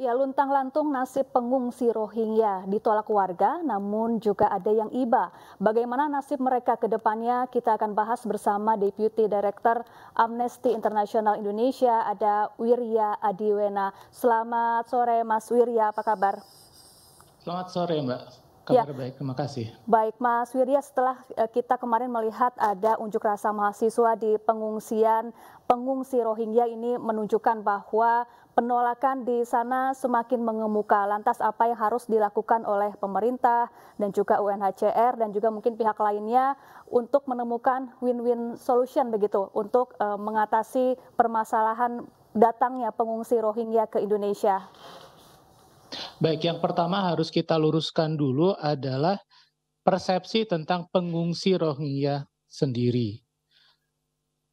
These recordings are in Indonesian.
Ya, luntang-lantung nasib pengungsi Rohingya ditolak warga, namun juga ada yang iba. Bagaimana nasib mereka ke depannya? Kita akan bahas bersama Deputy Director Amnesty International Indonesia, ada Wirya Adiwena. Selamat sore, Mas Wirya, apa kabar? Selamat sore Mbak, Ya, kabar baik, terima kasih. baik Mas Wirya, setelah kita kemarin melihat ada unjuk rasa mahasiswa di pengungsi Rohingya ini menunjukkan bahwa penolakan di sana semakin mengemuka. Lantas apa yang harus dilakukan oleh pemerintah dan juga UNHCR dan juga mungkin pihak lainnya untuk menemukan win-win solution begitu untuk mengatasi permasalahan datangnya pengungsi Rohingya ke Indonesia? Baik, yang pertama harus kita luruskan dulu adalah persepsi tentang pengungsi Rohingya sendiri.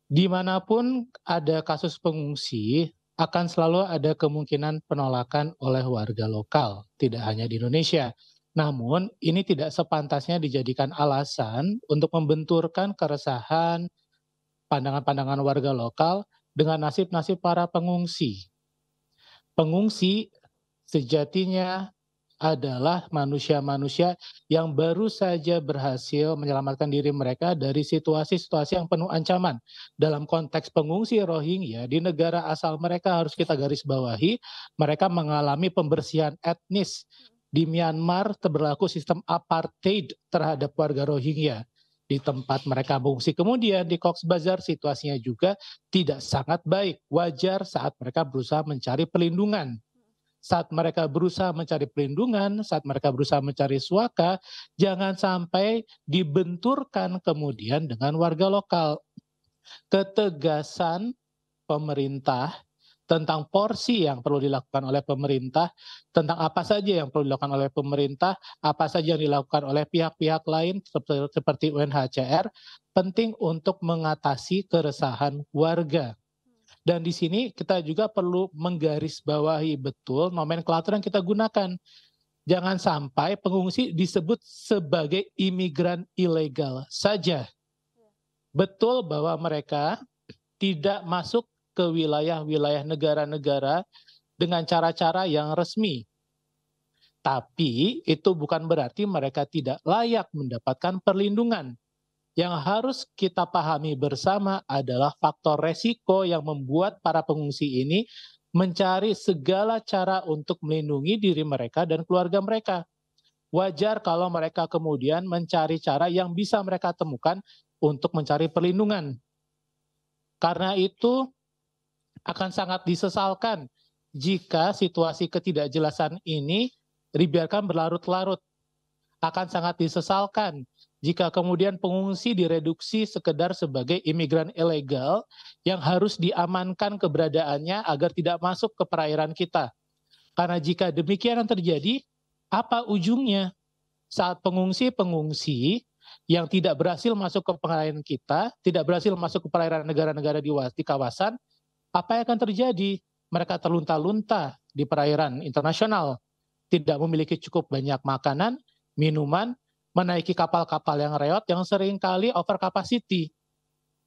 Dimanapun ada kasus pengungsi, akan selalu ada kemungkinan penolakan oleh warga lokal, tidak hanya di Indonesia. Namun, ini tidak sepantasnya dijadikan alasan untuk membenturkan keresahan, pandangan-pandangan warga lokal dengan nasib-nasib para pengungsi. Pengungsi sejatinya adalah manusia-manusia yang baru saja berhasil menyelamatkan diri mereka dari situasi-situasi yang penuh ancaman. Dalam konteks pengungsi Rohingya, di negara asal mereka harus kita garis bawahi, mereka mengalami pembersihan etnis. Di Myanmar berlaku sistem apartheid terhadap warga Rohingya. Di tempat mereka mengungsi kemudian di Cox's Bazar situasinya juga tidak sangat baik. Wajar saat mereka berusaha mencari perlindungan. Saat mereka berusaha mencari perlindungan, saat mereka berusaha mencari suaka, jangan sampai dibenturkan kemudian dengan warga lokal. Ketegasan pemerintah tentang porsi yang perlu dilakukan oleh pemerintah, tentang apa saja yang perlu dilakukan oleh pemerintah, apa saja yang dilakukan oleh pihak-pihak lain seperti UNHCR, penting untuk mengatasi keresahan warga. Dan di sini kita juga perlu menggarisbawahi betul nomenklatur yang kita gunakan. Jangan sampai pengungsi disebut sebagai imigran ilegal saja. Betul bahwa mereka tidak masuk ke wilayah-wilayah negara-negara dengan cara-cara yang resmi. Tapi itu bukan berarti mereka tidak layak mendapatkan perlindungan. Yang harus kita pahami bersama adalah faktor resiko yang membuat para pengungsi ini mencari segala cara untuk melindungi diri mereka dan keluarga mereka. Wajar kalau mereka kemudian mencari cara yang bisa mereka temukan untuk mencari perlindungan. Karena itu akan sangat disesalkan jika situasi ketidakjelasan ini dibiarkan berlarut-larut. Akan sangat disesalkan jika kemudian pengungsi direduksi sekedar sebagai imigran ilegal yang harus diamankan keberadaannya agar tidak masuk ke perairan kita. Karena jika demikian yang terjadi, apa ujungnya? Saat pengungsi-pengungsi yang tidak berhasil masuk ke perairan kita, tidak berhasil masuk ke perairan negara-negara di kawasan, apa yang akan terjadi? Mereka terlunta-lunta di perairan internasional, tidak memiliki cukup banyak makanan, minuman, menaiki kapal-kapal yang reot yang seringkali over capacity.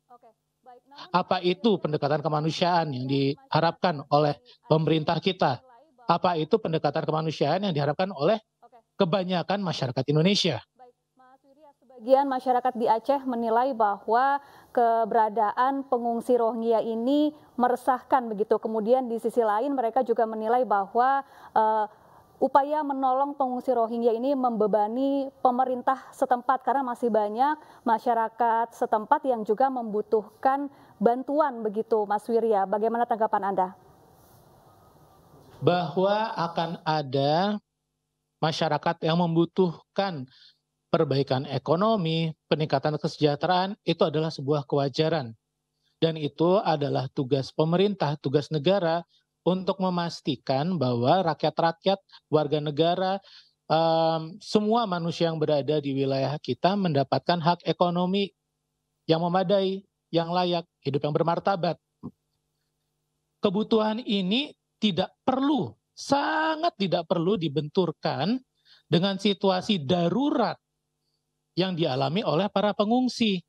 Oke, baik. Namun Apa Mas itu Wirya, pendekatan kemanusiaan yang sebagian masyarakat diharapkan oleh di Aceh pemerintah kita? menilai Apa bahwa itu pendekatan kemanusiaan yang diharapkan oleh oke, kebanyakan masyarakat Indonesia? baik, Mas Wirya, sebagian masyarakat di Aceh menilai bahwa keberadaan pengungsi Rohingya ini meresahkan begitu. Kemudian di sisi lain mereka juga menilai bahwa upaya menolong pengungsi Rohingya ini membebani pemerintah setempat karena masih banyak masyarakat setempat yang juga membutuhkan bantuan begitu, Mas Wirya. Bagaimana tanggapan Anda? Bahwa akan ada masyarakat yang membutuhkan perbaikan ekonomi, peningkatan kesejahteraan, itu adalah sebuah kewajaran. Dan itu adalah tugas pemerintah, tugas negara untuk memastikan bahwa rakyat-rakyat, warga negara, semua manusia yang berada di wilayah kita mendapatkan hak ekonomi yang memadai, yang layak, hidup yang bermartabat. Kebutuhan ini tidak perlu, sangat tidak perlu dibenturkan dengan situasi darurat yang dialami oleh para pengungsi.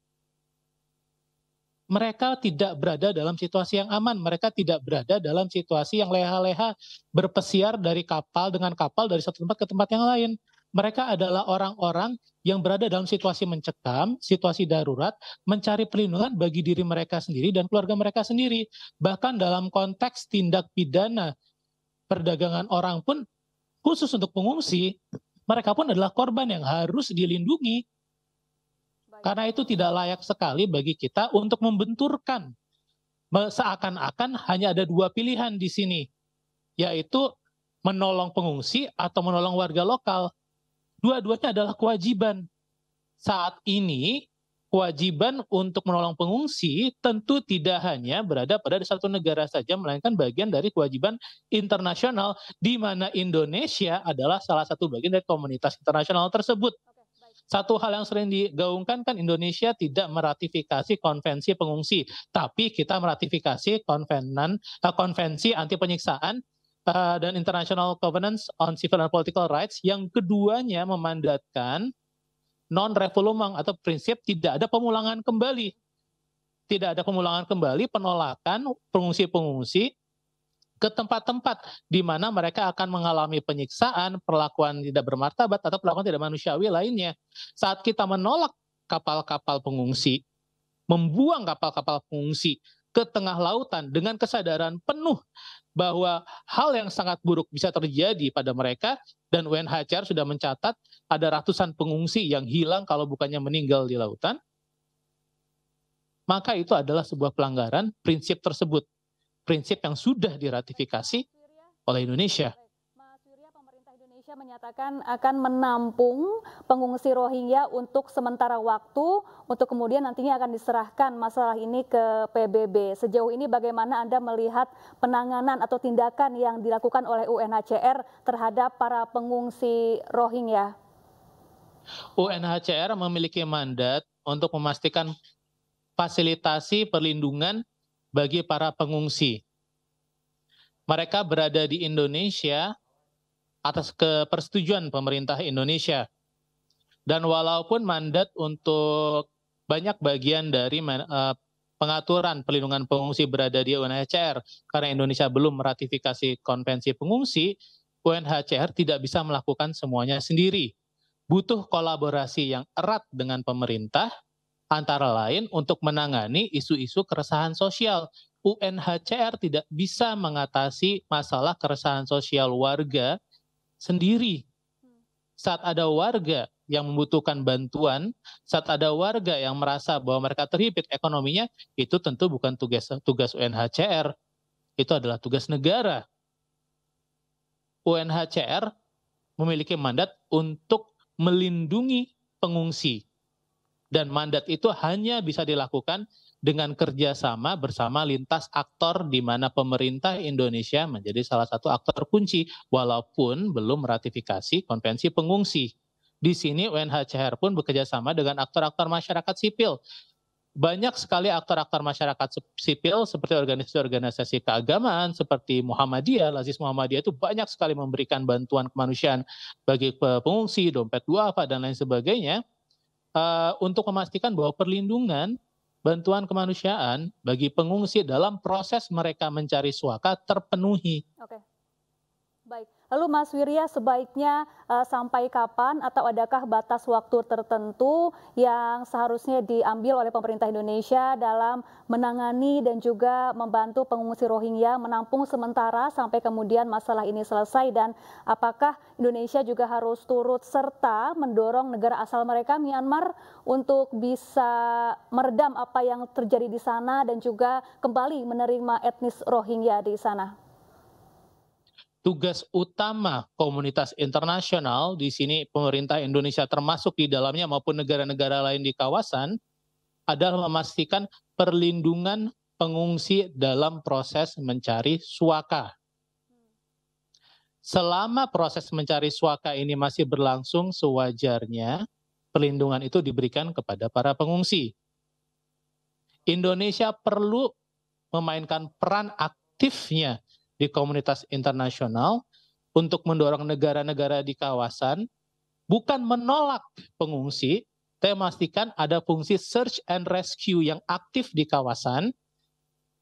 mereka tidak berada dalam situasi yang aman, mereka tidak berada dalam situasi yang leha-leha berpesiar dari kapal dengan kapal dari satu tempat ke tempat yang lain. Mereka adalah orang-orang yang berada dalam situasi mencekam, situasi darurat, mencari perlindungan bagi diri mereka sendiri dan keluarga mereka sendiri. Bahkan dalam konteks tindak pidana perdagangan orang pun, khusus untuk pengungsi, mereka pun adalah korban yang harus dilindungi. Karena itu tidak layak sekali bagi kita untuk membenturkan. Seakan-akan hanya ada dua pilihan di sini, yaitu menolong pengungsi atau menolong warga lokal. Dua-duanya adalah kewajiban. Saat ini, kewajiban untuk menolong pengungsi tentu tidak hanya berada pada satu negara saja, melainkan bagian dari kewajiban internasional, di mana Indonesia adalah salah satu bagian dari komunitas internasional tersebut. Satu hal yang sering digaungkan kan Indonesia tidak meratifikasi konvensi pengungsi, tapi kita meratifikasi konvensi anti penyiksaan dan International Covenants on Civil and Political Rights, yang keduanya memandatkan non-refoulement atau prinsip tidak ada pemulangan kembali. Tidak ada pemulangan kembali, penolakan pengungsi-pengungsi ke tempat-tempat di mana mereka akan mengalami penyiksaan, perlakuan tidak bermartabat, atau perlakuan tidak manusiawi lainnya. Saat kita menolak kapal-kapal pengungsi, membuang kapal-kapal pengungsi ke tengah lautan dengan kesadaran penuh bahwa hal yang sangat buruk bisa terjadi pada mereka, dan UNHCR sudah mencatat ada ratusan pengungsi yang hilang kalau bukannya meninggal di lautan, maka itu adalah sebuah pelanggaran prinsip tersebut. Prinsip yang sudah diratifikasi oleh Indonesia. Mas Wirya, pemerintah Indonesia menyatakan akan menampung pengungsi Rohingya untuk sementara waktu, untuk kemudian nantinya akan diserahkan masalah ini ke PBB. Sejauh ini bagaimana Anda melihat penanganan atau tindakan yang dilakukan oleh UNHCR terhadap para pengungsi Rohingya? UNHCR memiliki mandat untuk memastikan fasilitasi perlindungan bagi para pengungsi. Mereka berada di Indonesia atas persetujuan pemerintah Indonesia. Dan walaupun mandat untuk banyak bagian dari pengaturan perlindungan pengungsi berada di UNHCR, karena Indonesia belum meratifikasi konvensi pengungsi, UNHCR tidak bisa melakukan semuanya sendiri. Butuh kolaborasi yang erat dengan pemerintah, antara lain untuk menangani isu-isu keresahan sosial. UNHCR tidak bisa mengatasi masalah keresahan sosial warga sendiri. Saat ada warga yang membutuhkan bantuan, saat ada warga yang merasa bahwa mereka terhimpit ekonominya, itu tentu bukan tugas UNHCR, itu adalah tugas negara. UNHCR memiliki mandat untuk melindungi pengungsi. Dan mandat itu hanya bisa dilakukan dengan kerjasama bersama lintas aktor, di mana pemerintah Indonesia menjadi salah satu aktor kunci, walaupun belum meratifikasi konvensi pengungsi. Di sini UNHCR pun bekerjasama dengan aktor-aktor masyarakat sipil. Banyak sekali aktor-aktor masyarakat sipil seperti organisasi-organisasi keagamaan, seperti Muhammadiyah, Lazis Muhammadiyah itu banyak sekali memberikan bantuan kemanusiaan bagi pengungsi, dompet duafa, dan lain sebagainya, untuk memastikan bahwa perlindungan bantuan kemanusiaan bagi pengungsi dalam proses mereka mencari suaka terpenuhi. Oke. Baik, lalu Mas Wirya, sebaiknya sampai kapan atau adakah batas waktu tertentu yang seharusnya diambil oleh pemerintah Indonesia dalam menangani dan juga membantu pengungsi Rohingya menampung sementara sampai kemudian masalah ini selesai, dan apakah Indonesia juga harus turut serta mendorong negara asal mereka, Myanmar, untuk bisa meredam apa yang terjadi di sana dan juga kembali menerima etnis Rohingya di sana? Tugas utama komunitas internasional, di sini pemerintah Indonesia termasuk di dalamnya maupun negara-negara lain di kawasan, adalah memastikan perlindungan pengungsi dalam proses mencari suaka. Selama proses mencari suaka ini masih berlangsung, sewajarnya perlindungan itu diberikan kepada para pengungsi. Indonesia perlu memainkan peran aktifnya di komunitas internasional untuk mendorong negara-negara di kawasan bukan menolak pengungsi, tapi memastikan ada fungsi search and rescue yang aktif di kawasan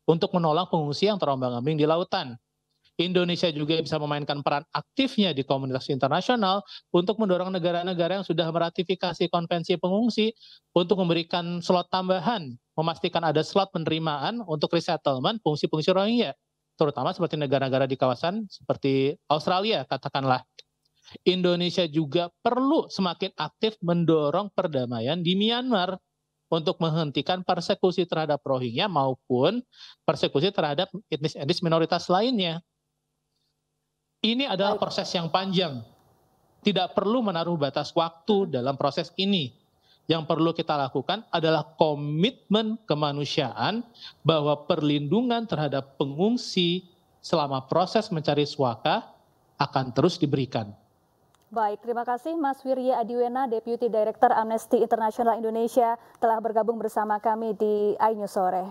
untuk menolong pengungsi yang terombang-ambing di lautan. Indonesia juga bisa memainkan peran aktifnya di komunitas internasional untuk mendorong negara-negara yang sudah meratifikasi konvensi pengungsi untuk memberikan slot tambahan, memastikan ada slot penerimaan untuk resettlement pengungsi-pengungsi Rohingya, terutama seperti negara-negara di kawasan seperti Australia, katakanlah. Indonesia juga perlu semakin aktif mendorong perdamaian di Myanmar untuk menghentikan persekusi terhadap Rohingya maupun persekusi terhadap etnis-etnis minoritas lainnya. Ini adalah proses yang panjang. Tidak perlu menaruh batas waktu dalam proses ini. Yang perlu kita lakukan adalah komitmen kemanusiaan bahwa perlindungan terhadap pengungsi selama proses mencari suaka akan terus diberikan. Baik, terima kasih Mas Wirya Adiwena, Deputy Director Amnesty International Indonesia telah bergabung bersama kami di iNews Sore.